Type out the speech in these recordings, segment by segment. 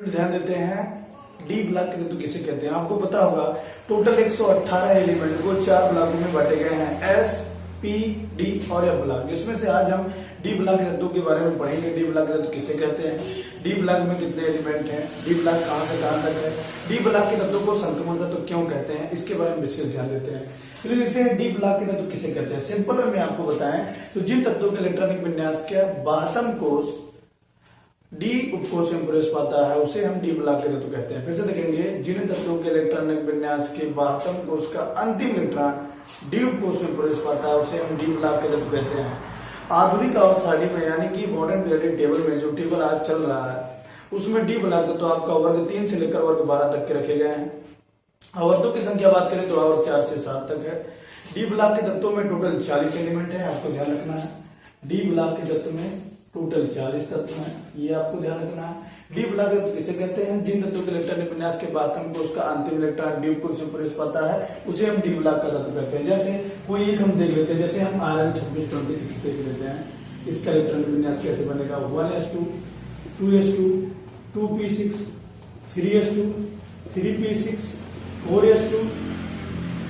ध्यान देते हैं डी ब्लॉक के तत्व किसे कहते हैं। आपको पता होगा टोटल 118 एलिमेंट को 4 ब्लॉकों में बांटे गए हैं, एस, पी, डी और एफ ब्लॉक, जिसमें से आज हम डी ब्लॉक के तत्वों के बारे में पढ़ेंगे। डी ब्लॉक के तत्व किसे कहते हैं, डी ब्लॉक में कितने एलिमेंट हैं, डी ब्लॉक कहां से कहां तक है, डी ब्लॉक के तत्वों को संक्रमण तत्व क्यों कहते हैं, इसके बारे में विशेष ध्यान देते हैं। चलिए देखते हैं डी ब्लॉक के तत्व किसे कहते हैं। सिंपल में आपको बताएं तो जिन तत्वों के इलेक्ट्रॉनिक विन्यास के 72 कोष डी उपकोष में प्रवेश पाता है उसे हम डी ब्लॉक के तत्व कहते हैं। फिर से देखेंगे, जिन तत्वों के इलेक्ट्रॉनिक विन्यास के 72 कोष का अंतिम इलेक्ट्रॉन डी उपकोष में प्रवेश पाता है उसे हम डी ब्लॉक के तत्व कहते हैं। आधुनिक अवस्थानी में यानी कि मॉडर्न पीरियडिक टेबल में जो टेबल आज चल रहा है उसमें डी ब्लॉक तत्व आपका वर्ग 3 से लेकर वर्ग 12 तक के रखे गए हैं। आवर्तों की संख्या बात करें तो आवर्त 4 से 7 तक है। डी ब्लॉक के तत्वों में टोटल 40 एलिमेंट है, आपको ध्यान रखना है। डी ब्लॉक के तत्व में टोटल 40 तत्व हैं, ये आपको ध्यान रखना है। डी ब्लॉक के तत्व किसे कहते हैं, जिन तत्वों के इलेक्ट्रॉनिक विन्यास के 72 कोष का अंतिम इलेक्ट्रॉन डी उपकोष में प्रवेश पाता है उसे हम डी ब्लॉक का तत्व कहते हैं। जैसे कोई एक हम देख लेते हैं, जैसे हम आयरन 2626 देख लेते हैं, इसका इलेक्ट्रॉनिक विन्यास कैसे बनेगा, 1s2 2s2 2p6 3s2 3p6 4s2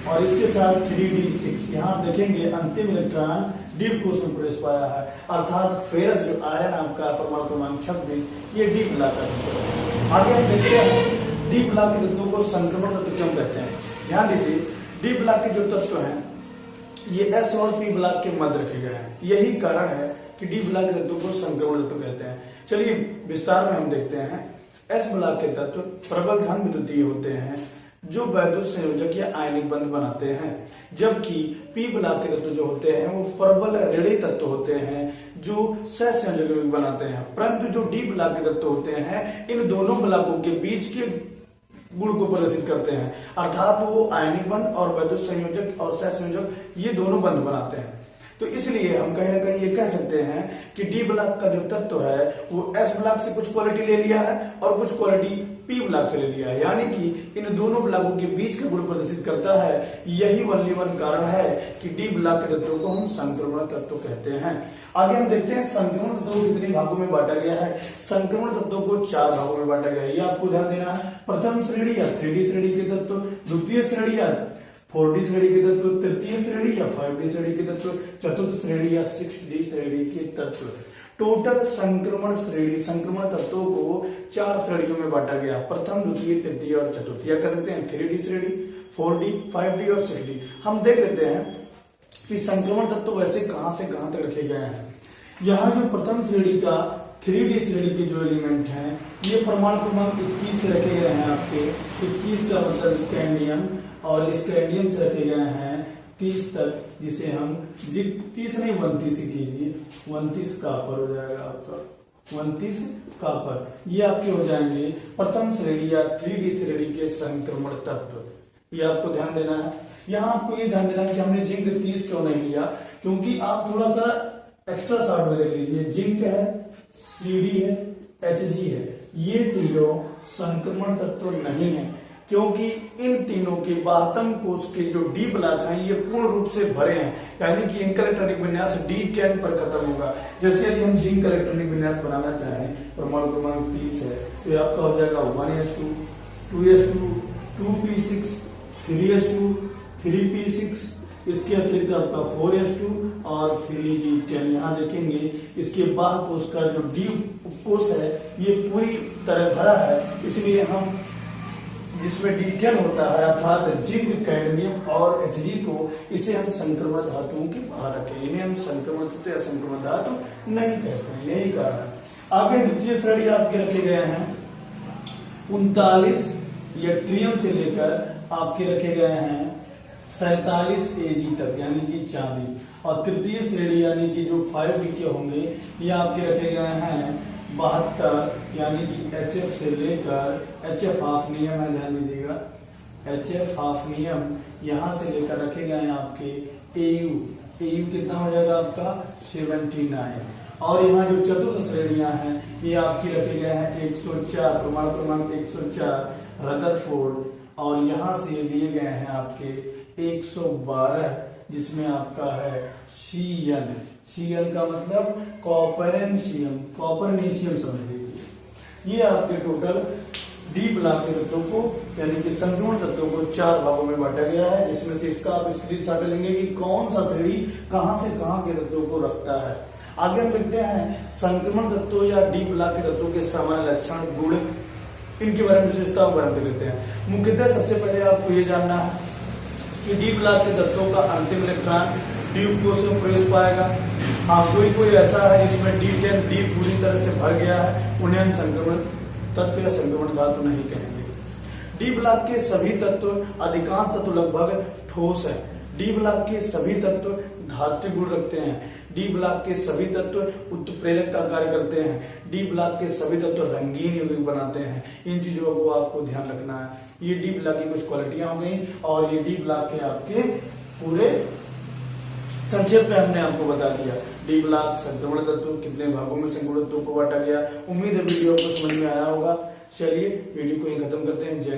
और इसके साथ 3d6। यहाँ देखेंगे अंतिम इलेक्ट्रॉन डी उपकोष में प्रवेश पाया है, अर्थात फेरस जो आयरन आपका परमाणु क्रमांक 26 ये डी ब्लॉक का तत्व है। आगे हम देखते हैं डी ब्लॉक के तत्वों को संक्रमण तत्व क्यों कहते हैं। ध्यान दीजिए, डी ब्लॉक के जो तत्व हैं ये एस और पी ब्लॉक के मध्य रखे गए हैं, यही कारण है कि डी ब्लॉक के तत्वों को संक्रमण तत्व कहते हैं। चलिए विस्तार में हम देखते हैं। एस ब्लॉक के तत्व प्रबल धन विद्युतीय होते हैं जो वैद्युत संयोजक या आयनिक बंध बनाते हैं, जबकि पी ब्लॉक के तत्व जो होते हैं वो प्रबल ऋणात्मक तत्व होते हैं जो सहसंयोजक बनाते हैं। परंतु जो डी ब्लॉक के तत्व होते हैं इन दोनों ब्लॉकों के बीच के गुण को प्रदर्शित करते हैं, अर्थात वो आयनिक बंध और वैद्युत संयोजक और सहसंयोजक ये दोनों बंध बनाते हैं। तो इसलिए हम कहीं ना कहीं ये कह सकते हैं कि डी ब्लॉक का जो तत्व है वो एस ब्लॉक से कुछ क्वालिटी ले लिया है और कुछ क्वालिटी पी ब्लॉक से ले लिया है, यानी कि इन दोनों ब्लॉकों के बीच का गुण प्रदर्शित करता है। यही वनली वन कारण है कि डी ब्लॉक के तत्वों को हम संक्रमण तत्व कहते हैं। आगे हम देखते हैं संक्रमण तत्वों को कितने भागों में बांटा गया है। संक्रमण तत्वों को 4 भागों में बांटा गया है, ये आपको ध्यान देना है। प्रथम श्रेणी या 3D श्रेणी के तत्व, द्वितीय श्रेणी या 4D श्रेणी के तत्व, तृतीय श्रेणी या 5D श्रेणी के तत्व, चतुर्थ श्रेणी या 6D श्रेणी के तत्व। टोटल संक्रमण श्रेणी संक्रमण तत्वों को 4 श्रेणियों में बांटा गया, प्रथम, द्वितीय, तृतीय और चतुर्थ, या कह सकते हैं 3D श्रेणी, 4D, 5D और 6D। हम देख लेते हैं कि संक्रमण तत्व वैसे कहां से कहां तक रखे गए हैं। यहाँ जो प्रथम श्रेणी का 3D श्रेणी के जो एलिमेंट हैं ये परमाणु क्रमांक 21 से रखे गए हैं। आपके 21 का मतलब स्कैंडियम, और स्कैंडियम से रखे गए हैं 30 तक, जिसे हम 30 नहीं 29 कीजिए, 29 कापर हो जाएगा आपका, 29 कापर, ये आपके हो जाएंगे प्रथम श्रेणी या 3D श्रेणी के संक्रमण तत्व। ये आपको ध्यान देना है। यहाँ आपको ये ध्यान देना है कि हमने जिंक 30 क्यों नहीं लिया, क्योंकि आप थोड़ा सा एक्स्ट्रा शॉर्ट में देख लीजिए। जिंक है, CD है, Hg है, ये तीनों संक्रमण तत्व नहीं है, क्योंकि इन तीनों के 72 कोष के जो डी ब्लॉक हैं ये पूर्ण रूप से भरे हैं, यानी कि इनका इलेक्ट्रॉनिक विन्यास D10 पर खत्म होगा। जैसे यदि हम जिंक का इलेक्ट्रॉनिक विन्यास बनाना चाहें, परमाणु क्रमांक 30 है, तो ये आपका हो जाएगा 1s2 2s2 2p6 3s2 3p6, इसके अतिरिक्त आपका 4s2 और 3d10। यहाँ देखेंगे इसके बाह्य कोष का जो डी कोष है ये पूरी तरह भरा है, इसलिए हम जिसमें D10 होता है अर्थात जिंक, कैडमियम और Hg को, इसे हम संक्रमण धातुओं के बाहर रखें, इन्हें हम संक्रमण तत्व या संक्रमण धातु नहीं कहते हैं, यही कारण है। आगे द्वितीय श्रेणी आपके रखे गए हैं 39 यट्रियम से लेकर आपके रखे गए हैं 47 Ag तक, यानी कि चांदी। और तृतीय श्रेणी यानी कि जो 5D के होंगे ये आपके रखे गए हैं 72, यानी कि HF से लेकर HF हाफनियम है, ध्यान दीजिएगा, HF हाफनियम यहाँ से लेकर रखे गए हैं आपके AU कितना हो जाएगा आपका 79। और यहाँ जो चतुर्थ श्रेणियां हैं ये आपकी रखे गए हैं 104, परमाणु क्रमांक 104 रदरफोर्ड, और यहाँ से लिए गए हैं आपके 112, जिसमें आपका है CN का मतलब कॉपरेंशियम, कॉपरनीशियम समझ लीजिए। ये आपके टोटल डी ब्लॉक के तत्वों को यानी कि संक्रमण तत्वों को 4 भागों में बांटा गया है, जिसमें से इसका आप स्क्रीनशॉट लेंगे कि कौन सा श्रेणी कहां से कहां के तत्वों को रखता है। आगे हम देखते हैं संक्रमण तत्वों या डी ब्लॉक के तत्वों के सामान्य लक्षण, गुण, इनके बारे में विशेषताओं के बारे में देखते हैं। मुख्यतः सबसे पहले आपको ये जानना है कि डी ब्लॉक के तत्वों का अंतिम इलेक्ट्रॉन डी कोश में प्रवेश पाएगा। हाँ, कोई ऐसा है जिसमें D10 डी पूरी तरह से भर गया है, उन्हें हम संक्रमण तत्व या संक्रमण धातु नहीं कहेंगे। डी ब्लॉक के सभी तत्व, अधिकांश तत्व लगभग ठोस है। डी ब्लॉक के सभी तत्व धात्विक गुण रखते हैं। डी ब्लॉक के सभी तत्व उत्प्रेरक का कार्य करते हैं। डी ब्लॉक के सभी तत्व रंगीन यौगिक बनाते हैं। इन चीजों को आपको ध्यान रखना है। ये डी ब्लॉक की कुछ क्वालिटियां हो गई और ये डी ब्लॉक के आपके पूरे संक्षेप में हमने आपको बता दिया। डी ब्लॉक संक्रमण तत्व कितने भागों में संक्रमण तत्वों को बांटा गया। उम्मीद है वीडियो को समझ में आया होगा। चलिए वीडियो को ही खत्म करते हैं। जय